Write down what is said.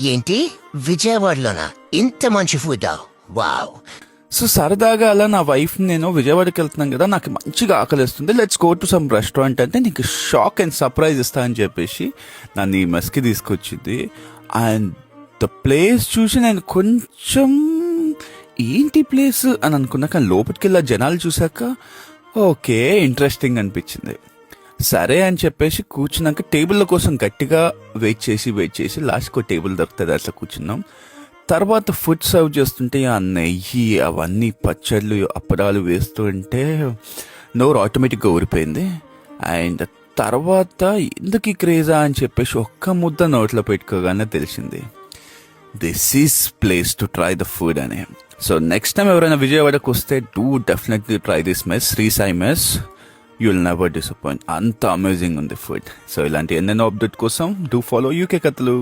ఏంటి విజయవాడలోనా ఇంత మంచి ఫుడ్? వావ్. సో సరదాగా అలా నా వైఫ్ నేను విజయవాడకి వెళ్తున్నాం కదా, నాకు మంచిగా ఆకలిస్తుంది, let's go to some restaurant అంటే నీకు షాక్ అండ్ సర్ప్రైజ్ ఇస్తా అని చెప్పేసి నన్ను ఈ మెస్కి తీసుకొచ్చింది. అండ్ ద ప్లేస్ చూసి నేను కొంచెం ఏంటి ప్లేస్ అని అనుకున్నా, కానీ లోపలికి వెళ్ళా జనాలు చూసాక ఓకే ఇంట్రెస్టింగ్ అనిపించింది. సరే అని చెప్పేసి కూర్చున్నాక టేబుల్ల కోసం గట్టిగా వెయిట్ చేసి లాస్ట్కి టేబుల్ దొరుకుతుంది, అట్లా కూర్చున్నాం. తర్వాత ఫుడ్ సర్వ్ చేస్తుంటే ఆ నెయ్యి అవన్నీ పచ్చళ్ళు అప్పడాలు వేస్తుంటే నోరు ఆటోమేటిక్గా ఊరిపోయింది. అండ్ తర్వాత ఎందుకు ఈ క్రేజా అని చెప్పేసి ఒక్క ముద్ద నోట్లో పెట్టుకోగానే తెలిసింది this is place to try the food అని. సో నెక్స్ట్ టైం ఎవరైనా విజయవాడకు వస్తే do definitely try this mess, Sri Sai mess. You will never disappoint, అంత అమేజింగ్ ఉంది ఫుడ్. సో ఇలాంటి ఎన్నెన్నో అప్డేట్ కోసం డూ ఫాలో యూకే కథలు.